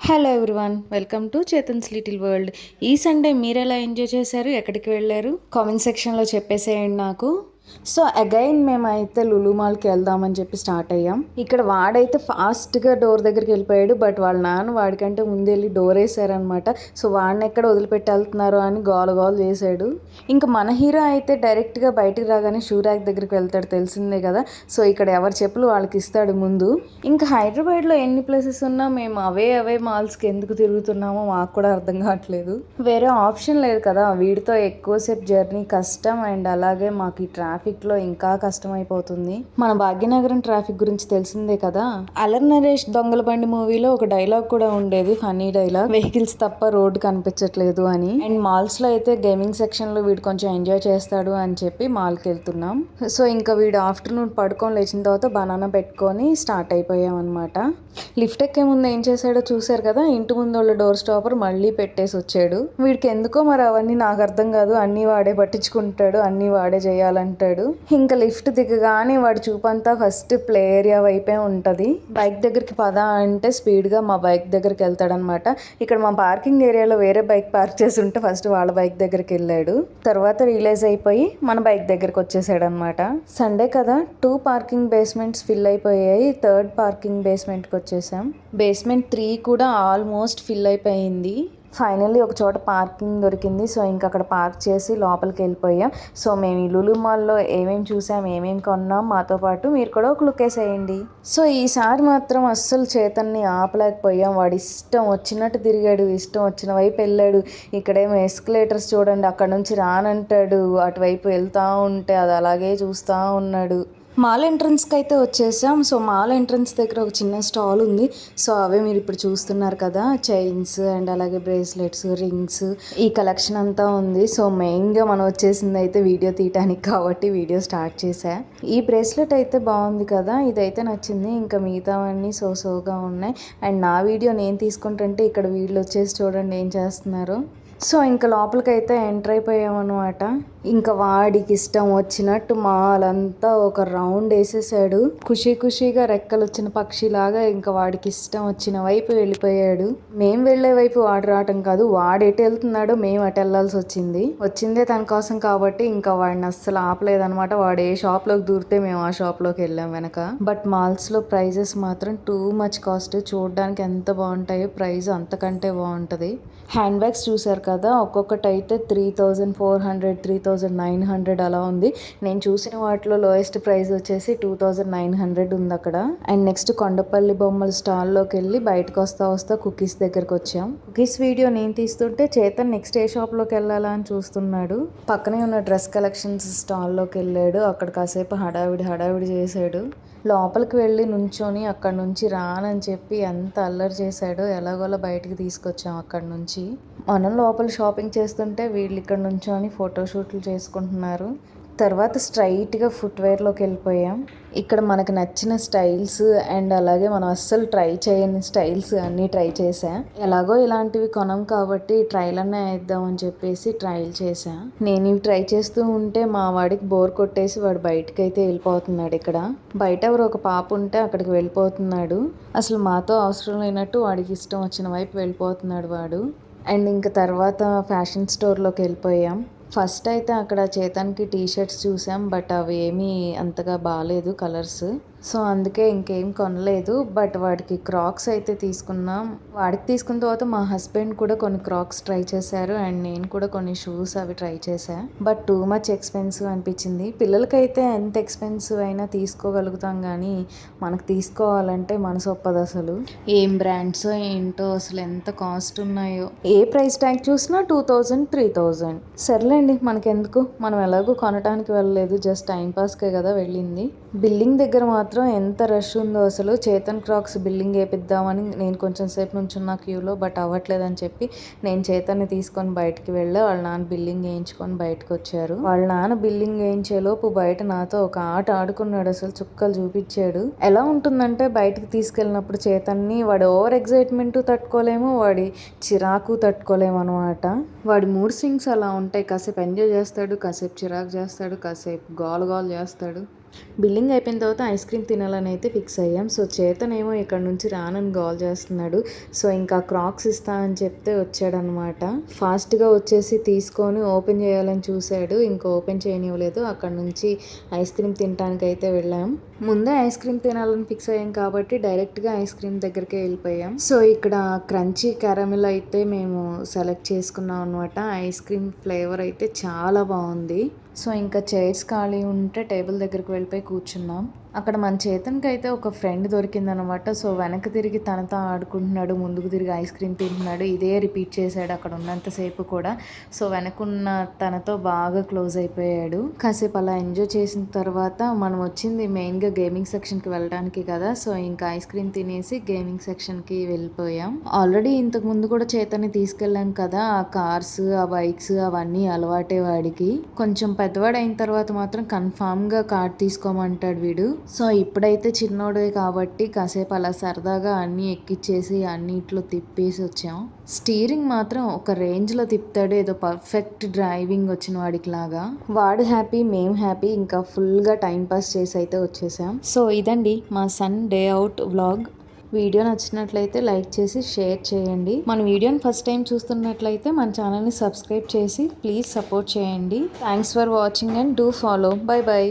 Hello everyone, welcome to Chetan's little world. ఈ Sunday మీరు ఎలా ఎంజాయ్ చేశారు, ఎక్కడికి వెళ్ళారు కామెంట్ సెక్షన్లో చెప్పేసేయండి నాకు. సో అగైన్ మేమైతే లులు మాల్కి వెళ్దామని చెప్పి స్టార్ట్ అయ్యాం. ఇక్కడ వాడైతే ఫాస్ట్గా డోర్ దగ్గరికి వెళ్ళిపోయాడు, బట్ వాళ్ళ నాన్న వాడికంటే ముందు వెళ్ళి డోర్ వేసారనమాట. సో వాడిని ఎక్కడ వదిలిపెట్టి వెళ్తున్నారు అని గోల గోల చేశాడు. ఇంకా మన హీరో అయితే డైరెక్ట్గా బయటికి రాగానే షూ ర్యాక్ దగ్గరికి వెళ్తాడు, తెలిసిందే కదా. సో ఇక్కడ ఎవరి చెప్పులు వాళ్ళకి ఇస్తాడు ముందు. ఇంకా హైదరాబాద్లో ఎన్ని ప్లేసెస్ ఉన్నా మేము అవే మాల్స్కి ఎందుకు తిరుగుతున్నామో మాకు కూడా అర్థం కావట్లేదు. వేరే ఆప్షన్ లేదు కదా, వీడితో ఎక్కువసేపు జర్నీ కష్టం. అండ్ అలాగే మాకు ఈ ట్రాఫిక్లో ఇంకా కష్టమైపోతుంది. మన భాగ్యనగరం ట్రాఫిక్ గురించి తెలిసిందే కదా. అలర్ నరేష్ దొంగల బండి మూవీలో ఒక డైలాగ్ కూడా ఉండేది, ఫన్నీ డైలాగ్, వెహికల్స్ తప్ప రోడ్డు కనిపించట్లేదు అని. అండ్ మాల్స్లో అయితే గేమింగ్ సెక్షన్లో వీడు కొంచెం ఎంజాయ్ చేస్తాడు అని చెప్పి మాల్కి వెళ్తున్నాం. సో ఇంకా వీడు ఆఫ్టర్నూన్ పడుకొని లేచిన తర్వాత బనానా పెట్టుకొని స్టార్ట్ అయిపోయాం అనమాట. లిఫ్ట్ ఎక్కే ముందు ఏం చేశాడో చూశారు కదా, ఇంటి ముందు వాళ్ళ డోర్ స్టాపర్ మళ్ళీ పెట్టేసి వచ్చాడు. వీడికి ఎందుకో మరి అవన్నీ నాకు అర్థం కాదు, అన్నీ వాడే పట్టించుకుంటాడు, అన్నీ వాడే చేయాలంటాడు. ఇంకా లిఫ్ట్ దిగగానే వాడి చూపంతా ఫస్ట్ ప్లే ఏరియా వైపే ఉంటుంది. బైక్ దగ్గరికి పద అంటే స్పీడ్గా మా బైక్ దగ్గరికి వెళ్తాడనమాట. ఇక్కడ మా పార్కింగ్ ఏరియాలో వేరే బైక్ పార్క్ చేసి ఉంటే ఫస్ట్ వాళ్ళ బైక్ దగ్గరికి వెళ్ళాడు. తర్వాత రియలైజ్ అయిపోయి మన బైక్ దగ్గరికి వచ్చేసాడు అనమాట. సండే కదా, 2 పార్కింగ్ బేస్మెంట్స్ ఫిల్ అయిపోయాయి. 3rd పార్కింగ్ బేస్మెంట్కి వచ్చేసాం. బేస్మెంట్ 3 కూడా ఆల్మోస్ట్ ఫిల్ అయిపోయింది. ఫైనల్లీ ఒక చోట పార్కింగ్ దొరికింది. సో ఇంకా అక్కడ పార్క్ చేసి లోపలికి వెళ్ళిపోయాం. సో మేము ఈ లులు మాల్లో ఏమేమి చూసాం, ఏమేమి కొన్నాం, మాతో పాటు మీరు కూడా ఒక లుక్ వేసేయండి. సో ఈసారి మాత్రం అస్సలు చేతన్ని ఆపలేకపోయాం. వాడు ఇష్టం వచ్చినట్టు తిరిగాడు, ఇష్టం వచ్చిన వైపు వెళ్ళాడు. ఇక్కడేమో ఎస్కలేటర్స్ చూడండి, అక్కడ నుంచి రానంటాడు, అటువైపు వెళ్తూ ఉంటే అది అలాగే చూస్తూ ఉన్నాడు. మాల్ ఎంట్రన్స్కి అయితే వచ్చేసాం. సో మాల్ ఎంట్రన్స్ దగ్గర ఒక చిన్న స్టాల్ ఉంది. సో అవే మీరు ఇప్పుడు చూస్తున్నారు కదా, చైన్స్ అండ్ అలాగే బ్రేస్లెట్స్, రింగ్స్, ఈ కలెక్షన్ అంతా ఉంది. సో మెయిన్గా మనం వచ్చేసింది అయితే వీడియో తీయటానికి కాబట్టి వీడియో స్టార్ట్ చేశా. ఈ బ్రేస్లెట్ అయితే బాగుంది కదా, ఇదైతే నచ్చింది. ఇంకా మిగతావన్నీ సోగా ఉన్నాయి. అండ్ నా వీడియో నేను తీసుకుంటుంటే ఇక్కడ వీళ్ళు వచ్చేసి చూడండి ఏం చేస్తున్నారు. సో ఇంకా లోపలికైతే ఎంటర్ అయిపోయామన్నమాట. ఇంకా వాడికి ఇష్టం వచ్చినట్టు మాల్ అంతా ఒక రౌండ్ వేసేసాడు. ఖుషీగా రెక్కలు వచ్చిన పక్షిలాగా ఇంకా వాడికి ఇష్టం వచ్చిన వైపు వెళ్ళిపోయాడు. మేము వెళ్ళే వైపు వాడు రావటం కాదు, వాడు ఎటు వెళ్తున్నాడో మేము అటు వెళ్ళాల్సి వచ్చిందే తన కోసం కాబట్టి ఇంకా వాడిని అస్సలు ఆపలేదనమాట. వాడు ఏ షాప్లోకి దూరితే మేము ఆ షాప్లోకి వెళ్ళాం వెనక. బట్ మాల్స్లో ప్రైజెస్ మాత్రం టూ మచ్ కాస్ట్. చూడడానికి ఎంత బాగుంటాయో ప్రైస్ అంతకంటే బాగుంటుంది. హ్యాండ్ బ్యాగ్స్ చూసారు కదా, ఒక్కొక్కటి అయితే 3400, 3900 అలా ఉంది. నేను చూసిన వాటిలో లోయెస్ట్ ప్రైస్ వచ్చేసి 2900 ఉంది అక్కడ. అండ్ నెక్స్ట్ కొండపల్లి బొమ్మల స్టాల్లోకి వెళ్ళి బయటకు వస్తా కుకీస్ దగ్గరకు వచ్చాం. కుకీస్ వీడియో నేను తీస్తుంటే చేతన్ నెక్స్ట్ ఏ షాప్లోకి వెళ్ళాలా అని చూస్తున్నాడు. పక్కనే ఉన్న డ్రెస్ కలెక్షన్స్ స్టాల్లోకి వెళ్ళాడు. అక్కడ కాసేపు హడావిడి చేశాడు. లోపలికి వెళ్ళి నుంచొని అక్కడ నుంచి రానని చెప్పి ఎంత అల్లరి చేశాడో. ఎలాగోలా బయటికి తీసుకొచ్చాం అక్కడ నుంచి. మనం లోపల షాపింగ్ చేస్తుంటే వీళ్ళు ఇక్కడ నుంచొని ఫోటోషూట్లు చేసుకుంటున్నారు. తర్వాత స్ట్రైట్గా ఫుట్వేర్లోకి వెళ్ళిపోయాం. ఇక్కడ మనకు నచ్చిన స్టైల్స్ అండ్ అలాగే మనం అస్సలు ట్రై చేయని స్టైల్స్ అన్నీ ట్రై చేశా. ఎలాగో ఇలాంటివి కొనం కాబట్టి ట్రైల్ అనే వేద్దామని చెప్పేసి ట్రైల్ చేశా. నేను ఇవి ట్రై చేస్తూ ఉంటే మా వాడికి బోర్ కొట్టేసి వాడు బయటకు అయితే వెళ్ళిపోతున్నాడు. ఇక్కడ బయట ఎవరు ఒక పాప ఉంటే అక్కడికి వెళ్ళిపోతున్నాడు. అసలు మాతో అవసరం లేనట్టు వాడికి ఇష్టం వచ్చిన వైపు వెళ్ళిపోతున్నాడు వాడు. అండ్ ఇంకా తర్వాత ఫ్యాషన్ స్టోర్లోకి వెళ్ళిపోయాం. ఫస్ట్ అయితే అక్కడ చేతన్కి టీషర్ట్స్ చూసాం, బట్ అవి ఏమీ అంతగా బాగాలేదు కలర్స్. సో అందుకే ఇంకేం కొనలేదు. బట్ వాడికి క్రాక్స్ అయితే తీసుకున్నాం. వాడికి తీసుకున్న తర్వాత మా హస్బెండ్ కూడా కొన్ని క్రాక్స్ ట్రై చేశారు. అండ్ నేను కూడా కొన్ని షూస్ అవి ట్రై చేశా. బట్ టూ మచ్ ఎక్స్పెన్సివ్ అనిపించింది. పిల్లలకైతే ఎంత ఎక్స్పెన్సివ్ అయినా తీసుకోగలుగుతాం, కానీ మనకు తీసుకోవాలంటే మనసు ఒప్పదు అసలు. ఏం బ్రాండ్స్ ఏంటో అసలు ఎంత కాస్ట్ ఉన్నాయో. ఏ ప్రైస్ ట్యాగ్ చూసినా 2000, 3000. సర్లేండి, మనకెందుకు, మనం ఎలాగో కొనడానికి వెళ్ళలేదు, జస్ట్ టైంపాస్కే కదా వెళ్ళింది. బిల్డింగ్ దగ్గర మాత్రం ఎంత రష్ ఉందో అసలు. చేతన్ క్రాక్స్ బిల్లింగ్ వేపిద్దామని నేను కొంచెం సేపు నుంచున్న క్యూలో, బట్ అవ్వట్లేదని చెప్పి నేను చేతన్ని తీసుకొని బయటికి వెళ్ళా. వాళ్ళ నాన్న బిల్లింగ్ వేయించుకొని బయటకు వచ్చారు. వాళ్ళ నాన్న బిల్లింగ్ వేయించేలోపు బయట నాతో ఒక ఆట ఆడుకున్నాడు. అసలు చుక్కలు చూపించాడు. ఎలా ఉంటుందంటే బయటికి తీసుకెళ్ళినప్పుడు చేతన్ని వాడు ఓవర్ ఎగ్జైట్మెంట్ తట్టుకోలేము, వాడి చిరాకు తట్టుకోలేము అనమాట. వాడి మూడ్ స్వింగ్స్ అలా ఉంటాయి. కాసేపు ఎంజాయ్ చేస్తాడు, కాసేపు చిరాకు చేస్తాడు, కాసేపు గోల చేస్తాడు. బిల్లింగ్ అయిపోయిన తర్వాత ఐస్ క్రీమ్ తినాలని అయితే ఫిక్స్ అయ్యాం. సో చేతనేమో ఇక్కడ నుంచి రానని గోల్ చేస్తున్నాడు. సో ఇంకా క్రాక్స్ ఇస్తా అని చెప్తే వచ్చాడనమాట. ఫాస్ట్గా వచ్చేసి తీసుకొని ఓపెన్ చేయాలని చూశాడు, ఇంకా ఓపెన్ చేయనివ్వలేదు. అక్కడ నుంచి ఐస్ క్రీమ్ తినడానికి అయితే వెళ్ళాం. ముందే ఐస్ క్రీమ్ తినాలని ఫిక్స్ అయ్యాం కాబట్టి డైరెక్ట్గా ఐస్ క్రీమ్ దగ్గరికి వెళ్ళిపోయాం. సో ఇక్కడ క్రంచీ క్యారమిల్ అయితే మేము సెలెక్ట్ చేసుకున్నాం అనమాట. ఐస్ క్రీమ్ ఫ్లేవర్ అయితే చాలా బాగుంది. సో ఇంకా చైర్స్ ఖాళీ ఉంటే టేబుల్ దగ్గరికి వెళ్ళిపోయి కూర్చున్నాం. అక్కడ మన చేతన్కి అయితే ఒక ఫ్రెండ్ దొరికిందనమాట. సో వెనక్కి తిరిగి తనతో ఆడుకుంటున్నాడు, ముందుకు తిరిగి ఐస్ క్రీమ్ తింటున్నాడు. ఇదే రిపీట్ చేశాడు అక్కడ ఉన్నంతసేపు కూడా. సో వెనకున్న తనతో బాగా క్లోజ్ అయిపోయాడు. కాసేపు అలా ఎంజాయ్ చేసిన తర్వాత మనం వచ్చింది మెయిన్గా గేమింగ్ సెక్షన్కి వెళ్ళడానికి కదా. సో ఇంకా ఐస్ క్రీమ్ తినేసి గేమింగ్ సెక్షన్కి వెళ్ళిపోయాం. ఆల్రెడీ ఇంతకు ముందు కూడా చేతన్ని తీసుకెళ్ళాం కదా. ఆ కార్స్, ఆ బైక్స్ అవన్నీ అలవాటే వాడికి. కొంచెం పెద్దవాడు అయిన తర్వాత మాత్రం కన్ఫామ్గా కార్ తీసుకోమంటాడు వీడు. సో ఇప్పుడైతే చిన్నోడే కాబట్టి కాసేపు అలా సరదాగా అన్నీ ఎక్కిచ్చేసి అన్నిట్లో తిప్పేసి వచ్చాం. స్టీరింగ్ మాత్రం ఒక రేంజ్లో తిప్పుతాడు, ఏదో పర్ఫెక్ట్ డ్రైవింగ్ వచ్చిన వాడికి లాగా. వాడు హ్యాపీ, మేము హ్యాపీ. ఇంకా ఫుల్గా టైంపాస్ చేసి అయితే వచ్చేసాం. సో ఇదండి మా Sunday out vlog. Video నచ్చినట్లయితే లైక్ చేసి షేర్ చేయండి. మన వీడియోని ఫస్ట్ టైం చూస్తున్నట్లయితే మన ఛానల్ని సబ్స్క్రైబ్ చేసి ప్లీజ్ సపోర్ట్ చేయండి. Thanks for watching and do follow. By by.